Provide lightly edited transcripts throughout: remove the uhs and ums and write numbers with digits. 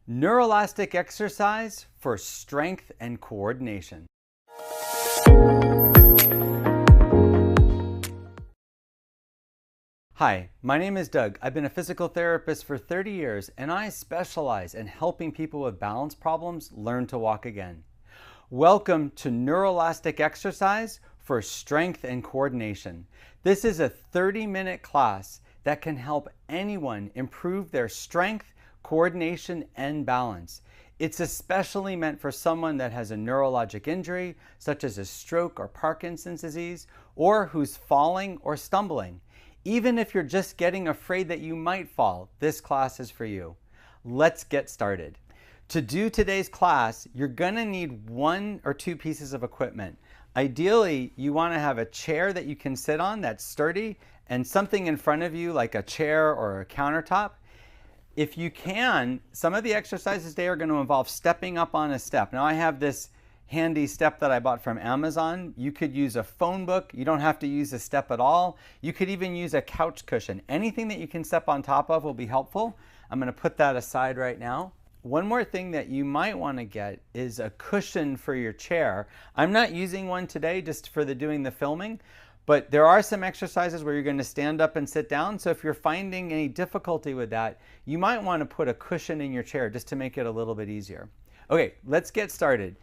Neuroelastic exercise for strength and coordination. Hi, my name is Doug. I've been a physical therapist for 30 years and I specialize in helping people with balance problems learn to walk again. Welcome to Neuroelastic Exercise for Strength and Coordination. This is a 30-minute class that can help anyone improve their strength, coordination, and balance. It's especially meant for someone that has a neurologic injury, such as a stroke or Parkinson's disease, or who's falling or stumbling. Even if you're just getting afraid that you might fall, this class is for you. Let's get started. To do today's class, you're gonna need 1 or 2 pieces of equipment. Ideally, you wanna have a chair that you can sit on that's sturdy and something in front of you like a chair or a countertop. If you can, some of the exercises today are gonna involve stepping up on a step. Now I have this handy step that I bought from Amazon. You could use a phone book. You don't have to use a step at all. You could even use a couch cushion. Anything that you can step on top of will be helpful. I'm gonna put that aside right now. One more thing that you might wanna get is a cushion for your chair. I'm not using one today just for doing the filming, but there are some exercises where you're gonna stand up and sit down. So if you're finding any difficulty with that, you might wanna put a cushion in your chair just to make it a little bit easier. Okay, let's get started.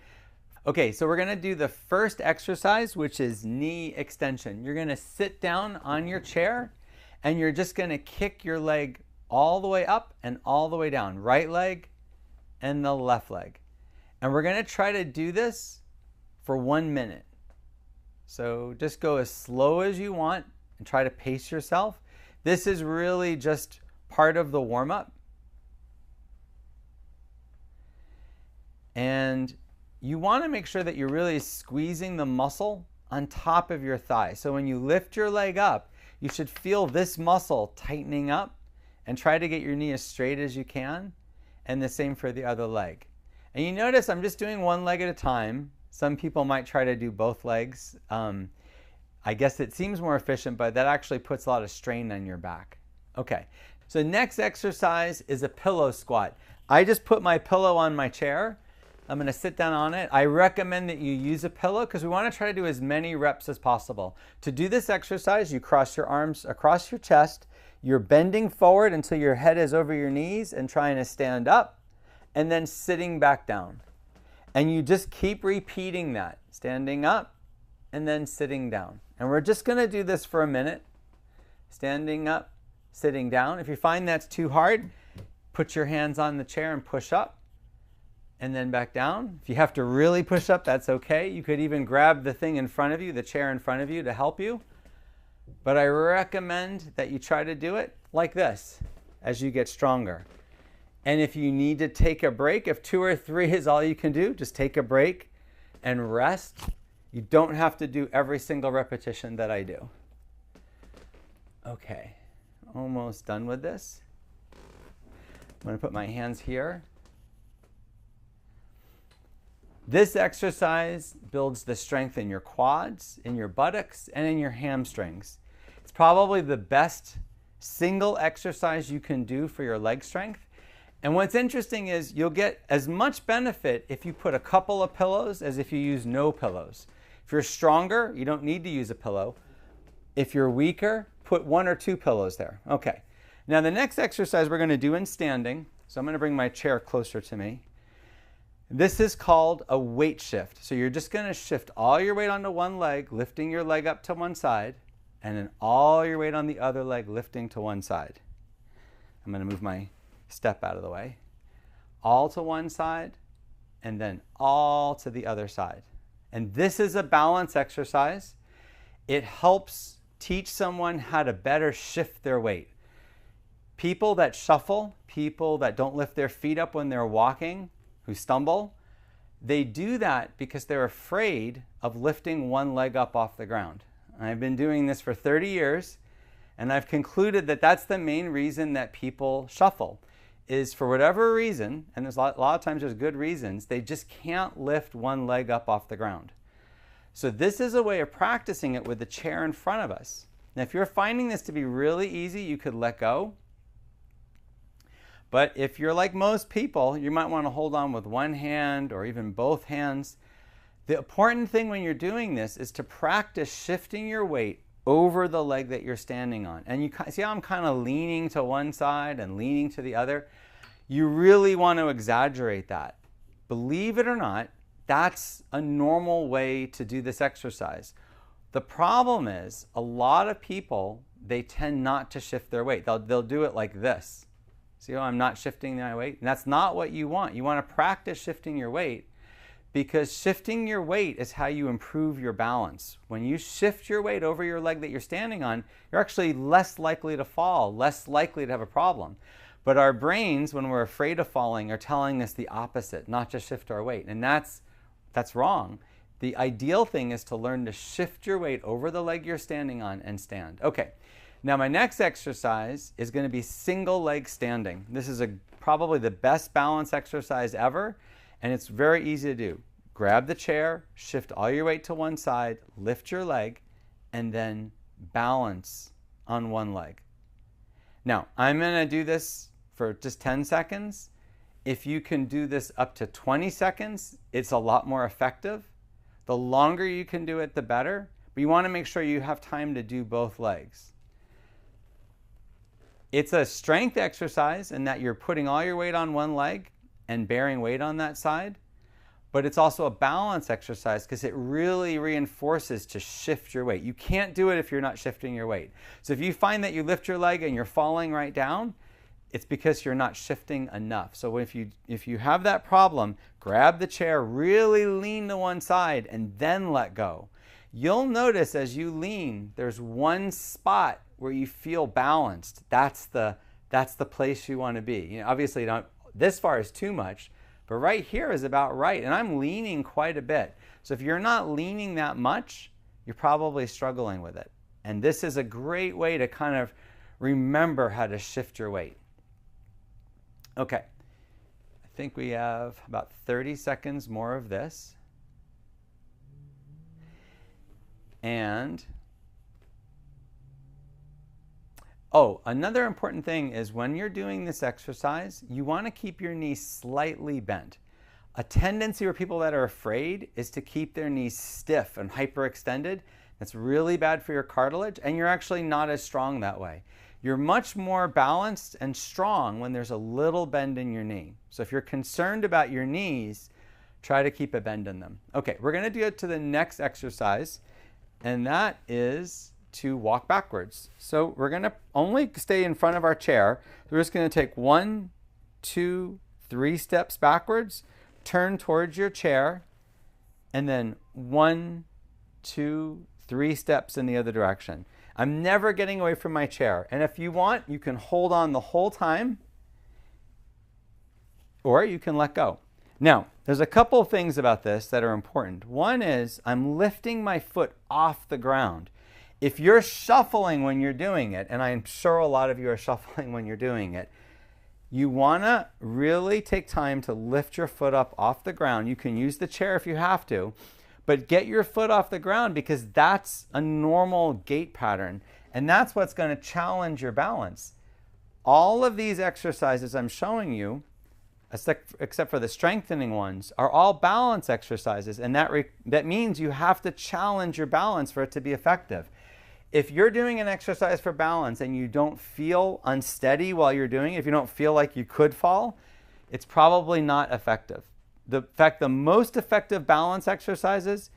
Okay, so we're gonna do the first exercise, which is knee extension. You're gonna sit down on your chair and you're just gonna kick your leg all the way up and all the way down, right leg and the left leg. And we're gonna try to do this for 1 minute. So just go as slow as you want and try to pace yourself. This is really just part of the warm-up. And you want to make sure that you're really squeezing the muscle on top of your thigh. So when you lift your leg up, you should feel this muscle tightening up and try to get your knee as straight as you can. And the same for the other leg. And you notice I'm just doing one leg at a time. Some people might try to do both legs. I guess it seems more efficient, but that actually puts a lot of strain on your back. Okay, so next exercise is a pillow squat. I just put my pillow on my chair. I'm gonna sit down on it. I recommend that you use a pillow because we wanna try to do as many reps as possible. To do this exercise, you cross your arms across your chest. You're bending forward until your head is over your knees and trying to stand up and then sitting back down. And you just keep repeating that, standing up and then sitting down. And we're just gonna do this for a minute. Standing up, sitting down. If you find that's too hard, put your hands on the chair and push up. And then back down. If you have to really push up, that's okay. You could even grab the thing in front of you, the chair in front of you to help you. But I recommend that you try to do it like this as you get stronger. And if you need to take a break, if 2 or 3 is all you can do, just take a break and rest. You don't have to do every single repetition that I do. Okay, almost done with this. I'm going to put my hands here. This exercise builds the strength in your quads, in your buttocks, and in your hamstrings. It's probably the best single exercise you can do for your leg strength. And what's interesting is you'll get as much benefit if you put a couple of pillows as if you use no pillows. If you're stronger, you don't need to use a pillow. If you're weaker, put 1 or 2 pillows there. Okay. Now the next exercise we're going to do in standing, so I'm going to bring my chair closer to me. This is called a weight shift. So you're just going to shift all your weight onto one leg, lifting your leg up to one side, and then all your weight on the other leg, lifting to one side. I'm going to move my step out of the way. All to one side, and then all to the other side. And this is a balance exercise. It helps teach someone how to better shift their weight. People that shuffle, people that don't lift their feet up when they're walking, who stumble, they do that because they're afraid of lifting one leg up off the ground. I've been doing this for 30 years, and I've concluded that that's the main reason that people shuffle, is for whatever reason, and there's a lot of times there's good reasons, they just can't lift one leg up off the ground. So this is a way of practicing it with the chair in front of us. Now, if you're finding this to be really easy, you could let go. But if you're like most people, you might want to hold on with one hand or even both hands. The important thing when you're doing this is to practice shifting your weight over the leg that you're standing on. And you see how I'm kind of leaning to one side and leaning to the other? You really want to exaggerate that. Believe it or not, that's a normal way to do this exercise. The problem is a lot of people, they tend not to shift their weight. They'll do it like this. See how I'm not shifting my weight? And that's not what you want. You want to practice shifting your weight, because shifting your weight is how you improve your balance. When you shift your weight over your leg that you're standing on, you're actually less likely to fall, less likely to have a problem. But our brains, when we're afraid of falling, are telling us the opposite, not to shift our weight. And that's wrong. The ideal thing is to learn to shift your weight over the leg you're standing on and stand. Okay, now my next exercise is going to be single leg standing. This is probably the best balance exercise ever. And it's very easy to do. Grab the chair, shift all your weight to one side, lift your leg, and then balance on one leg. Now, I'm going to do this for just 10 seconds. If you can do this up to 20 seconds, it's a lot more effective. The longer you can do it, the better. But you want to make sure you have time to do both legs. It's a strength exercise in that you're putting all your weight on one leg and bearing weight on that side, but it's also a balance exercise because it really reinforces to shift your weight. You can't do it if you're not shifting your weight. So if you find that you lift your leg and you're falling right down, it's because you're not shifting enough. So if you have that problem, grab the chair, really lean to one side, and then let go. You'll notice as you lean, there's one spot where you feel balanced. That's the place you want to be. You know, obviously, don't. This far is too much, but right here is about right. And I'm leaning quite a bit. So if you're not leaning that much, you're probably struggling with it. And this is a great way to kind of remember how to shift your weight. Okay, I think we have about 30 seconds more of this. And another important thing is when you're doing this exercise, you want to keep your knees slightly bent. A tendency for people that are afraid is to keep their knees stiff and hyperextended. That's really bad for your cartilage, and you're actually not as strong that way. You're much more balanced and strong when there's a little bend in your knee. So if you're concerned about your knees, try to keep a bend in them. Okay, we're going to do it to the next exercise, and that is to walk backwards. So we're going to only stay in front of our chair. We're just going to take 1, 2, 3 steps backwards, turn towards your chair, and then 1, 2, 3 steps in the other direction. I'm never getting away from my chair. And if you want, you can hold on the whole time, or you can let go. Now, there's a couple of things about this that are important. One is I'm lifting my foot off the ground. If you're shuffling when you're doing it, and I'm sure a lot of you are shuffling when you're doing it, you want to really take time to lift your foot up off the ground. You can use the chair if you have to, but get your foot off the ground because that's a normal gait pattern, and that's what's going to challenge your balance. All of these exercises I'm showing you, except for the strengthening ones, are all balance exercises, and that means you have to challenge your balance for it to be effective. If you're doing an exercise for balance and you don't feel unsteady while you're doing it, if you don't feel like you could fall, it's probably not effective. In fact, the most effective balance exercises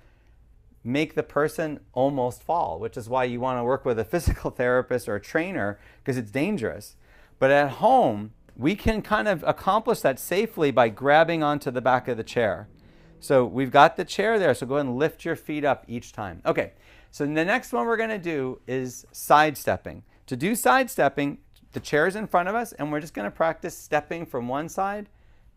make the person almost fall, which is why you want to work with a physical therapist or a trainer, because it's dangerous. But at home, we can kind of accomplish that safely by grabbing onto the back of the chair. So we've got the chair there, so go ahead and lift your feet up each time. Okay, so the next one we're going to do is sidestepping. To do sidestepping, the chair is in front of us, and we're just going to practice stepping from one side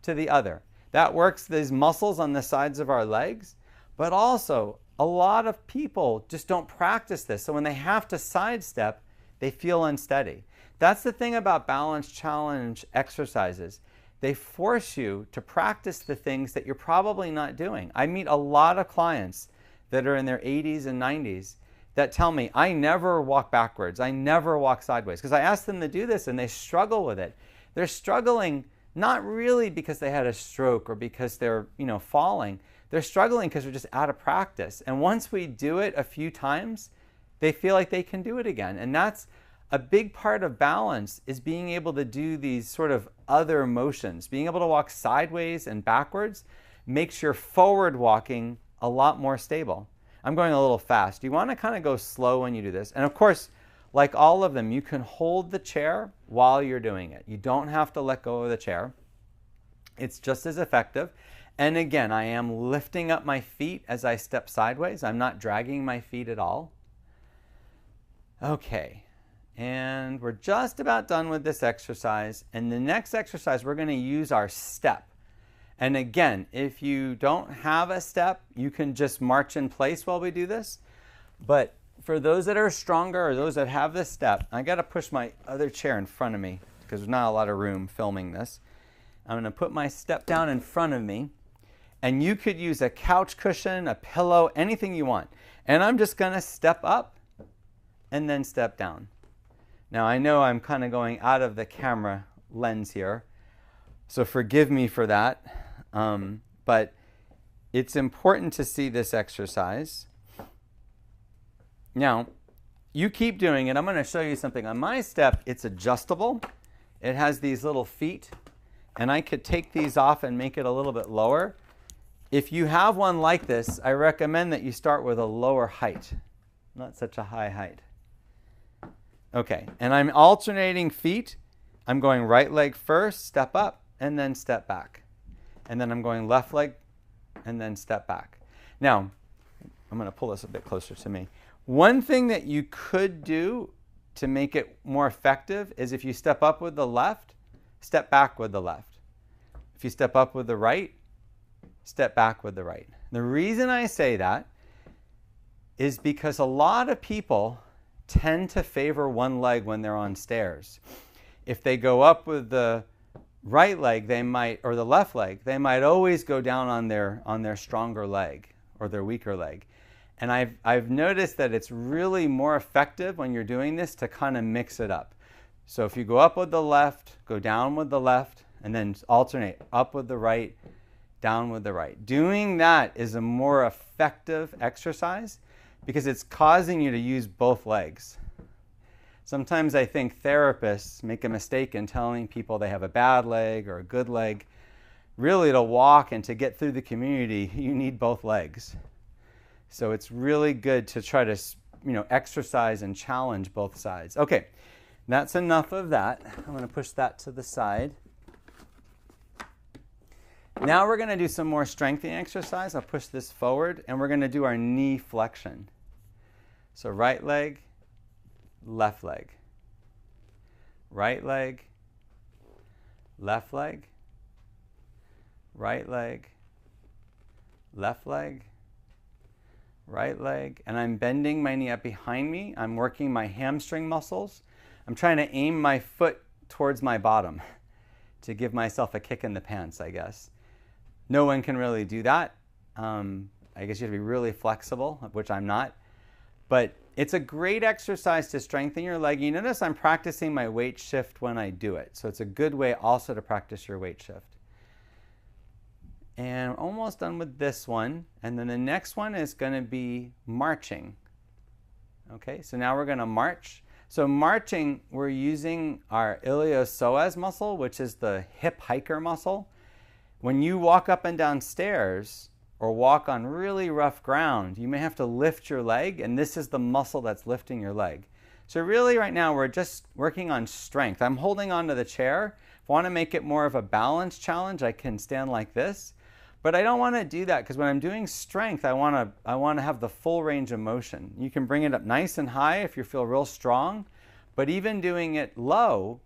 to the other. That works these muscles on the sides of our legs, but also a lot of people just don't practice this. So when they have to sidestep, they feel unsteady. That's the thing about balance challenge exercises. They force you to practice the things that you're probably not doing. I meet a lot of clients that are in their 80s and 90s that tell me, I never walk backwards, I never walk sideways. Because I ask them to do this and they struggle with it. they're struggling not really because they had a stroke or because they're, falling. They're struggling because they're just out of practice. And once we do it a few times, they feel like they can do it again. And that's a big part of balance, is being able to do these sort of other motions. Being able to walk sideways and backwards makes your forward walking a lot more stable. I'm going a little fast. You want to kind of go slow when you do this. And of course, like all of them, you can hold the chair while you're doing it. You don't have to let go of the chair. It's just as effective. And again, I am lifting up my feet as I step sideways. I'm not dragging my feet at all. Okay, and we're just about done with this exercise. And the next exercise, we're going to use our step. And again, if you don't have a step, you can just march in place while we do this. But for those that are stronger or those that have this step, I got to push my other chair in front of me because there's not a lot of room filming this. I'm going to put my step down in front of me. And you could use a couch cushion, a pillow, anything you want. And I'm just going to step up and then step down. Now I know I'm kind of going out of the camera lens here, so forgive me for that. But it's important to see this exercise. Now, you keep doing it. I'm going to show you something. On my step, it's adjustable. It has these little feet, and I could take these off and make it a little bit lower. If you have one like this, I recommend that you start with a lower height, not such a high height. Okay, and I'm alternating feet. I'm going right leg first, step up, and then step back. And then I'm going left leg, and then step back. Now, I'm going to pull this a bit closer to me. One thing that you could do to make it more effective is if you step up with the left, step back with the left. If you step up with the right, step back with the right. The reason I say that is because a lot of people tend to favor one leg when they're on stairs. If they go up with the right leg, they might, or the left leg, they might always go down on their stronger leg or their weaker leg. And I've noticed that it's really more effective when you're doing this to kind of mix it up. So if you go up with the left, go down with the left, and then alternate up with the right, down with the right. Doing that is a more effective exercise because it's causing you to use both legs. Sometimes I think therapists make a mistake in telling people they have a bad leg or a good leg. Really, to walk and to get through the community, you need both legs. So it's really good to try to, exercise and challenge both sides. Okay, that's enough of that. I'm going to push that to the side. Now we're going to do some more strengthening exercise. I'll push this forward, and we're going to do our knee flexion. So right leg, left leg. Right leg, left leg. Right leg, left leg. Right leg. And I'm bending my knee up behind me. I'm working my hamstring muscles. I'm trying to aim my foot towards my bottom to give myself a kick in the pants, I guess. No one can really do that. I guess you have to be really flexible, which I'm not. But it's a great exercise to strengthen your leg. You notice I'm practicing my weight shift when I do it. So it's a good way also to practice your weight shift. And I'm almost done with this one. And then the next one is going to be marching. Okay, so now we're going to march. So marching, we're using our iliopsoas muscle, which is the hip hiker muscle. When you walk up and down stairs or walk on really rough ground, you may have to lift your leg, and this is the muscle that's lifting your leg. So really right now we're just working on strength. I'm holding onto the chair. If I want to make it more of a balance challenge, I can stand like this. But I don't want to do that because when I'm doing strength, I want to have the full range of motion. You can bring it up nice and high if you feel real strong, but even doing it low,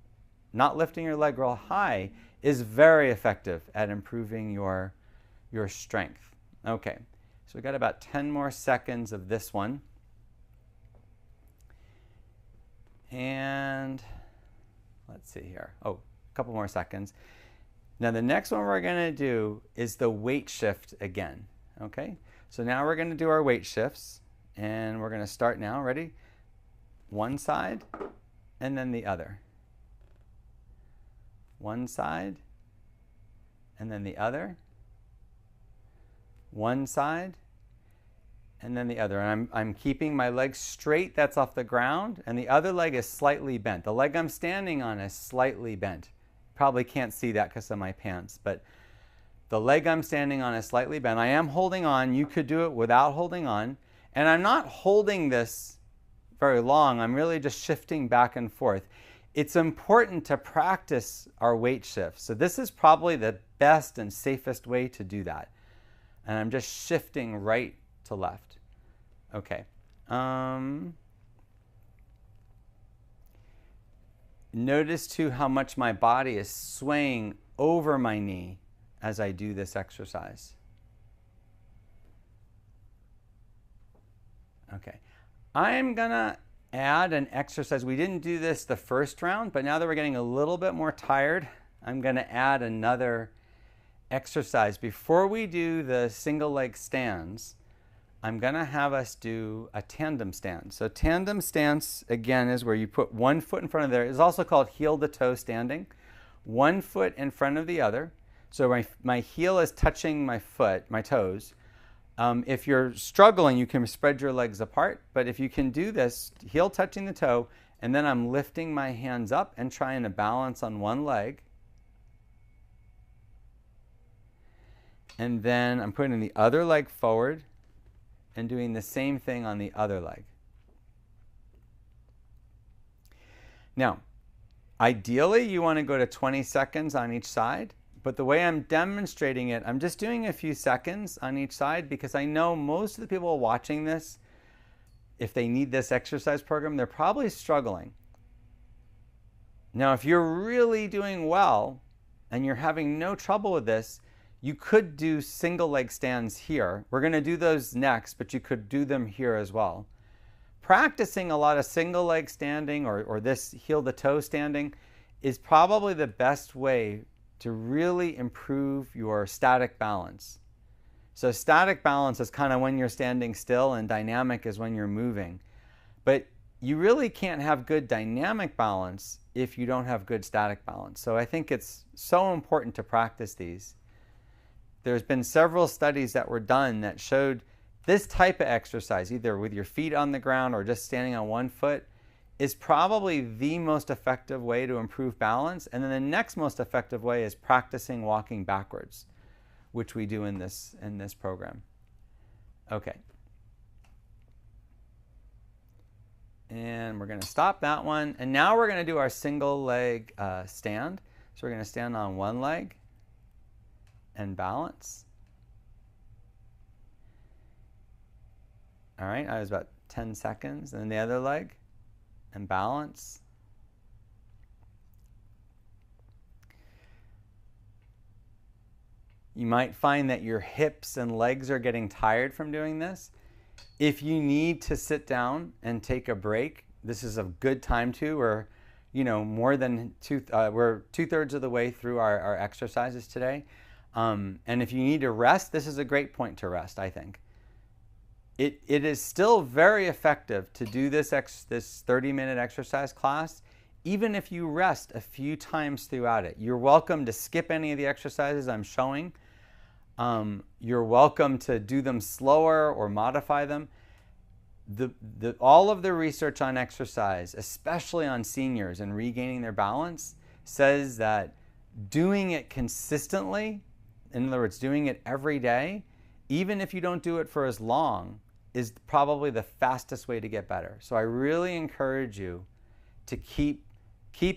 not lifting your leg real high, is very effective at improving your strength. Okay, so we've got about 10 more seconds of this one. And let's see here. Oh, a couple more seconds. Now the next one we're going to do is the weight shift again. Okay, so now we're going to do our weight shifts, and we're going to start now. Ready? One side and then the other. one side, and then the other, one side, and then the other. And I'm keeping my leg straight, that's off the ground, and the other leg is slightly bent. The leg I'm standing on is slightly bent. Probably can't see that because of my pants, but the leg I'm standing on is slightly bent. I am holding on. You could do it without holding on. And I'm not holding this very long. I'm really just shifting back and forth. It's important to practice our weight shifts. So this is probably the best and safest way to do that. And I'm just shifting right to left. Okay. Notice too how much my body is swaying over my knee as I do this exercise. Okay. I'm gonna add an exercise. We didn't do this the first round, but now that we're getting a little bit more tired, I'm gonna add another exercise. Before we do the single leg stands, I'm gonna have us do a tandem stand. So tandem stance, again, is where you put one foot in front of the other. It's also called heel to toe standing. One foot in front of the other. So my heel is touching my foot, my toes. If you're struggling, you can spread your legs apart. But if you can do this, heel touching the toe, and then I'm lifting my hands up and trying to balance on one leg. And then I'm putting the other leg forward and doing the same thing on the other leg. Now, ideally, you want to go to 20 seconds on each side. But the way I'm demonstrating it, I'm just doing a few seconds on each side because I know most of the people watching this, if they need this exercise program, they're probably struggling. Now, if you're really doing well and you're having no trouble with this, you could do single leg stands here. We're going to do those next, but you could do them here as well. Practicing a lot of single leg standing or this heel to toe standing is probably the best way to really improve your static balance. So static balance is kind of when you're standing still, and dynamic is when you're moving. But you really can't have good dynamic balance if you don't have good static balance. So I think it's so important to practice these. There's been several studies that were done that showed this type of exercise, either with your feet on the ground or just standing on one foot, is probably the most effective way to improve balance. And then the next most effective way is practicing walking backwards, which we do in this program. Okay. And we're going to stop that one. And now we're going to do our single leg stand. So we're going to stand on one leg and balance. All right, I was about 10 seconds. And then the other leg and balance. You might find that your hips and legs are getting tired from doing this. If you need to sit down and take a break, this is a good time to. We're, more than we're 2/3 of the way through our exercises today. And if you need to rest, this is a great point to rest, I think. It is still very effective to do this 30-minute exercise class, even if you rest a few times throughout it. You're welcome to skip any of the exercises I'm showing. You're welcome to do them slower or modify them. All of the research on exercise, especially on seniors and regaining their balance, says that doing it consistently, in other words, doing it every day, even if you don't do it for as long, is probably the fastest way to get better. So I really encourage you to keep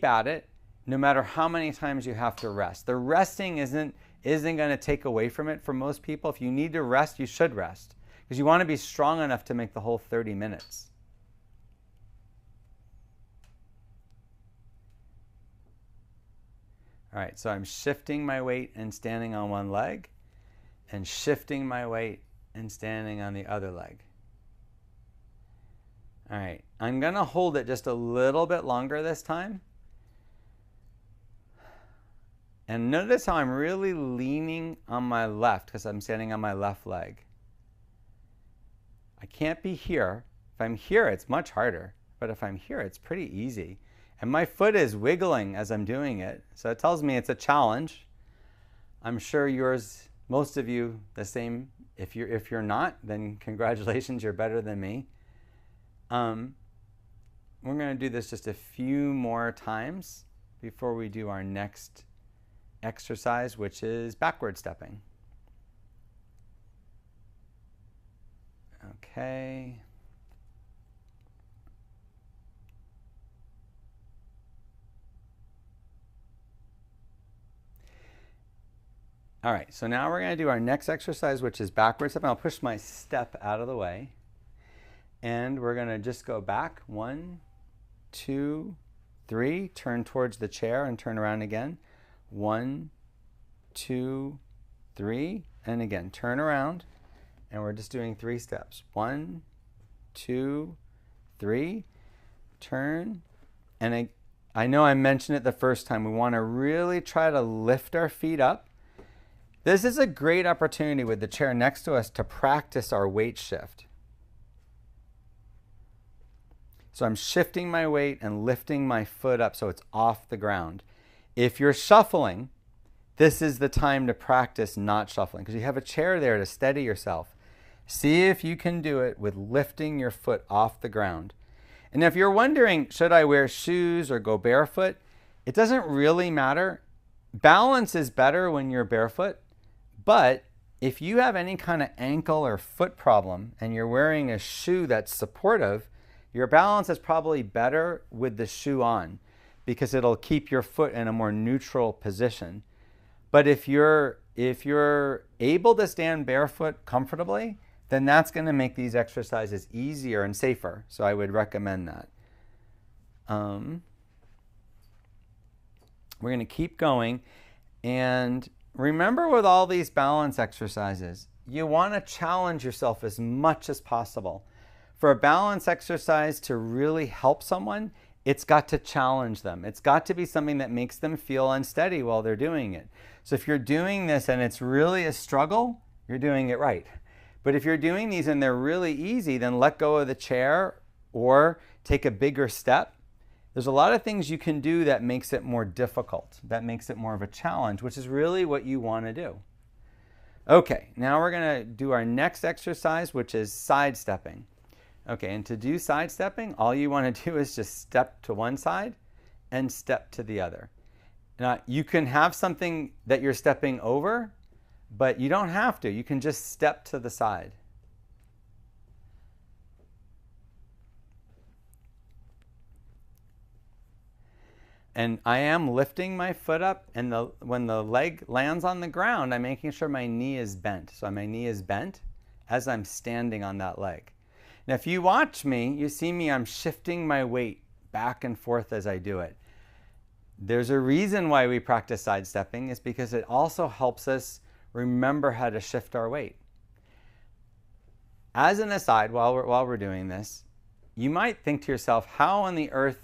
at it, no matter how many times you have to rest. The resting isn't going to take away from it for most people. If you need to rest, you should rest, because you want to be strong enough to make the whole 30 minutes. All right, so I'm shifting my weight and standing on one leg, and shifting my weight and standing on the other leg. All right, I'm going to hold it just a little bit longer this time. And notice how I'm really leaning on my left because I'm standing on my left leg. I can't be here. If I'm here, it's much harder. But if I'm here, it's pretty easy. And my foot is wiggling as I'm doing it. So it tells me it's a challenge. I'm sure yours, most of you, the same. If you're not, then congratulations, you're better than me. We're going to do this just a few more times before we do our next exercise, which is backward stepping. Okay. All right, so now we're going to do our next exercise, which is backward step. I'll push my step out of the way. And we're going to just go back. 1, 2, 3. Turn towards the chair and turn around again. 1, 2, 3. And again, turn around. And we're just doing 3 steps. 1, 2, 3. Turn. And I know I mentioned it the first time. We want to really try to lift our feet up. This is a great opportunity with the chair next to us to practice our weight shift. So I'm shifting my weight and lifting my foot up so it's off the ground. If you're shuffling, this is the time to practice not shuffling because you have a chair there to steady yourself. See if you can do it with lifting your foot off the ground. And if you're wondering, should I wear shoes or go barefoot? It doesn't really matter. Balance is better when you're barefoot. But if you have any kind of ankle or foot problem and you're wearing a shoe that's supportive, your balance is probably better with the shoe on because it'll keep your foot in a more neutral position. But if you're able to stand barefoot comfortably, then that's going to make these exercises easier and safer. So I would recommend that. We're going to keep going. And remember with all these balance exercises, you want to challenge yourself as much as possible. For a balance exercise to really help someone, it's got to challenge them. It's got to be something that makes them feel unsteady while they're doing it. So if you're doing this and it's really a struggle, you're doing it right. But if you're doing these and they're really easy, then let go of the chair or take a bigger step. There's a lot of things you can do that makes it more difficult, that makes it more of a challenge, which is really what you want to do. Okay, now we're going to do our next exercise, which is sidestepping. Okay, and to do sidestepping, all you want to do is just step to one side and step to the other. Now, you can have something that you're stepping over, but you don't have to. You can just step to the side. And I am lifting my foot up, and when the leg lands on the ground, I'm making sure my knee is bent. So my knee is bent as I'm standing on that leg. Now, if you watch me, you see me, I'm shifting my weight back and forth as I do it. There's a reason why we practice sidestepping, is because it also helps us remember how to shift our weight. As an aside, while we're doing this, you might think to yourself, how on the earth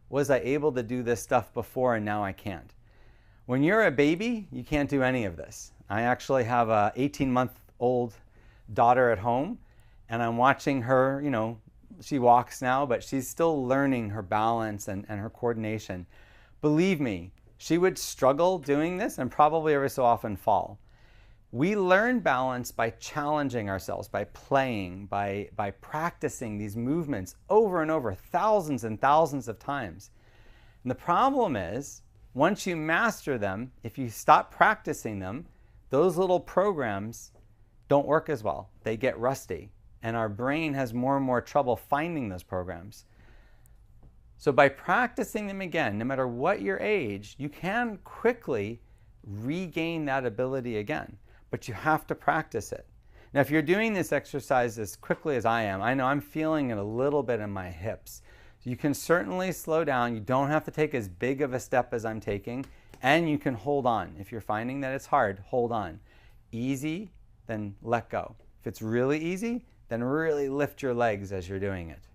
was I able to do this stuff before and now I can't? When you're a baby, you can't do any of this. I actually have a 18-month-old daughter at home, and I'm watching her, she walks now, but she's still learning her balance and her coordination. Believe me, she would struggle doing this and probably every so often fall. We learn balance by challenging ourselves, by playing, by practicing these movements over and over, thousands and thousands of times. And the problem is, once you master them, if you stop practicing them, those little programs don't work as well. They get rusty, and our brain has more and more trouble finding those programs. So by practicing them again, no matter what your age, you can quickly regain that ability again. But you have to practice it. Now, if you're doing this exercise as quickly as I am, I know I'm feeling it a little bit in my hips. So you can certainly slow down. You don't have to take as big of a step as I'm taking, and you can hold on. If you're finding that it's hard, hold on. Easy, then let go. If it's really easy, then really lift your legs as you're doing it.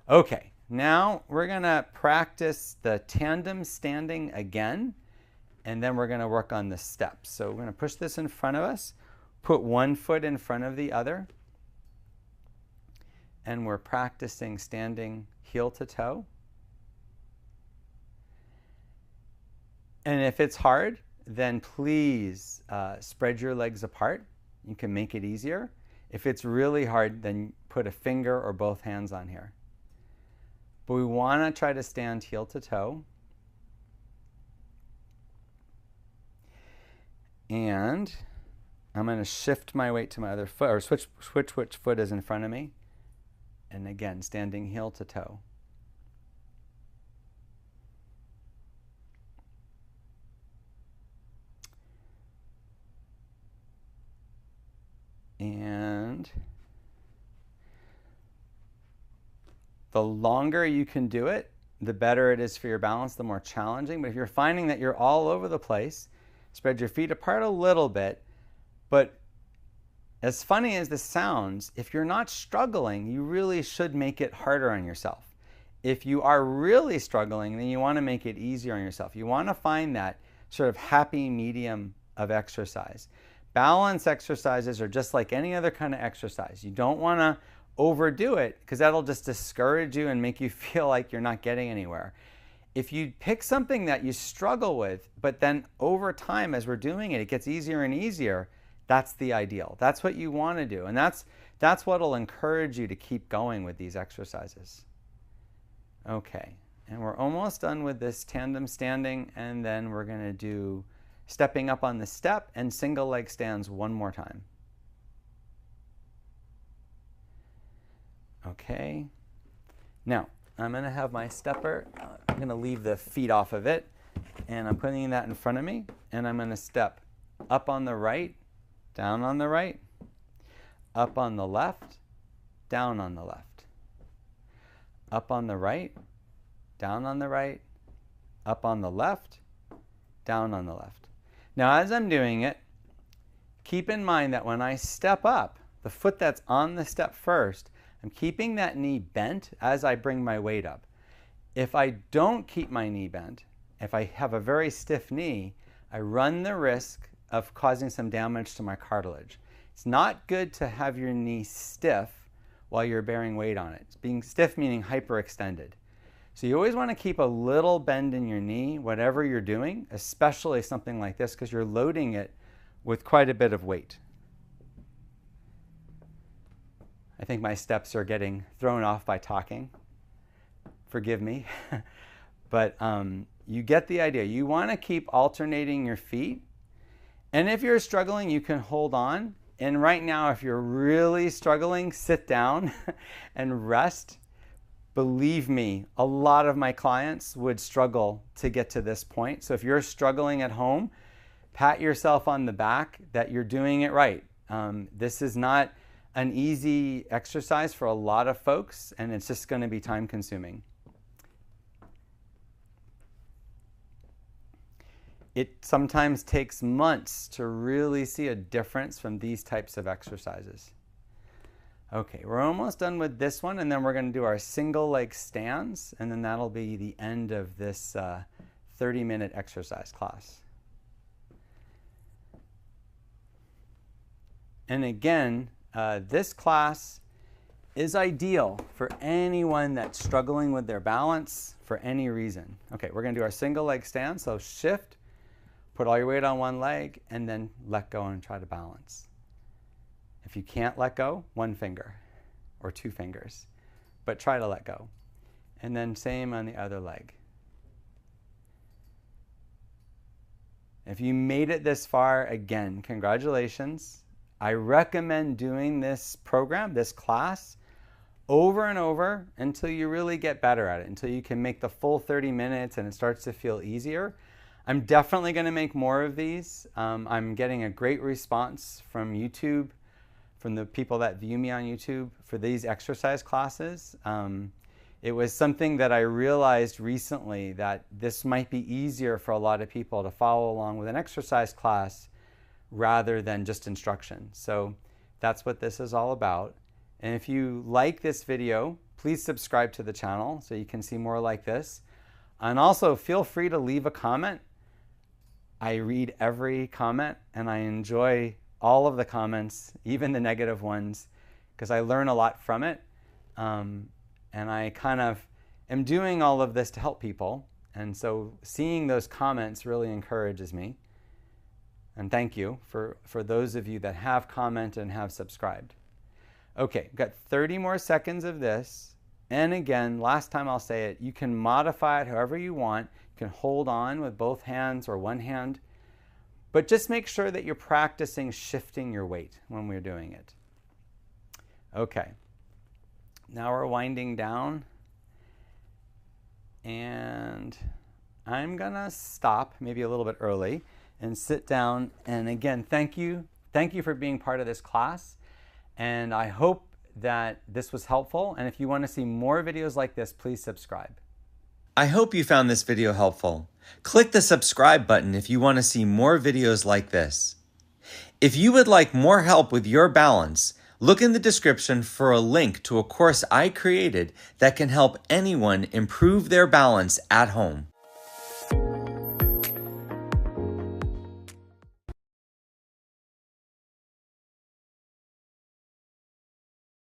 Okay, now we're going to practice the tandem standing again. And then we're going to work on the steps. So we're going to push this in front of us, put one foot in front of the other, and we're practicing standing heel to toe. And if it's hard, then please spread your legs apart. You can make it easier. If it's really hard, then put a finger or both hands on here. But we want to try to stand heel to toe. And I'm going to shift my weight to my other foot, or switch which foot is in front of me. And again, standing heel to toe. And the longer you can do it, the better it is for your balance, the more challenging. But if you're finding that you're all over the place, spread your feet apart a little bit. But as funny as this sounds, if you're not struggling, you really should make it harder on yourself. If you are really struggling, then you want to make it easier on yourself. You want to find that sort of happy medium of exercise. Balance exercises are just like any other kind of exercise. You don't want to overdo it because that'll just discourage you and make you feel like you're not getting anywhere. If you pick something that you struggle with, but then over time as we're doing it, it gets easier and easier, that's the ideal. That's what you want to do. And that's what will encourage you to keep going with these exercises. Okay, and we're almost done with this tandem standing, and then we're going to do stepping up on the step and single leg stands one more time. Okay. Now, I'm going to have my stepper. I'm going to leave the feet off of it, and I'm putting that in front of me, and I'm going to step up on the right, down on the right, up on the left, down on the left, up on the right, down on the right, up on the left, down on the left. Now, as I'm doing it, keep in mind that when I step up, the foot that's on the step first, I'm keeping that knee bent as I bring my weight up. If I don't keep my knee bent, if I have a very stiff knee, I run the risk of causing some damage to my cartilage. It's not good to have your knee stiff while you're bearing weight on it. It's being stiff meaning hyperextended. So you always want to keep a little bend in your knee, whatever you're doing, especially something like this, because you're loading it with quite a bit of weight. I think my steps are getting thrown off by talking. Forgive me. But you get the idea. You want to keep alternating your feet. And if you're struggling, you can hold on. And right now, if you're really struggling, sit down and rest. Believe me, a lot of my clients would struggle to get to this point. So if you're struggling at home, pat yourself on the back that you're doing it right. This is not an easy exercise for a lot of folks, and it's just going to be time consuming. It sometimes takes months to really see a difference from these types of exercises. Okay, we're almost done with this one, and then we're going to do our single leg stands, and then that'll be the end of this 30-minute exercise class. And again, this class is ideal for anyone that's struggling with their balance for any reason. Okay, we're going to do our single leg stand, so shift, put all your weight on one leg, and then let go and try to balance. If you can't let go, one finger or two fingers, but try to let go. And then same on the other leg. If you made it this far, again, congratulations. I recommend doing this program, this class, over and over until you really get better at it, until you can make the full 30 minutes and it starts to feel easier. I'm definitely going to make more of these. I'm getting a great response from YouTube, from the people that view me on YouTube for these exercise classes. It was something that I realized recently that this might be easier for a lot of people to follow along with an exercise class rather than just instruction. So that's what this is all about. And if you like this video, please subscribe to the channel so you can see more like this. And also feel free to leave a comment. I read every comment and I enjoy all of the comments, even the negative ones, because I learn a lot from it. And I kind of am doing all of this to help people. And so seeing those comments really encourages me. And thank you for those of you that have commented and have subscribed. Okay, got 30 more seconds of this. And again, last time I'll say it, you can modify it however you want. You can hold on with both hands or one hand. But just make sure that you're practicing shifting your weight when we're doing it. Okay, now we're winding down. And I'm gonna stop maybe a little bit early and sit down. And again, thank you for being part of this class. And I hope that this was helpful. And if you want to see more videos like this, please subscribe. I hope you found this video helpful. Click the subscribe button if you want to see more videos like this. If you would like more help with your balance, look in the description for a link to a course I created that can help anyone improve their balance at home.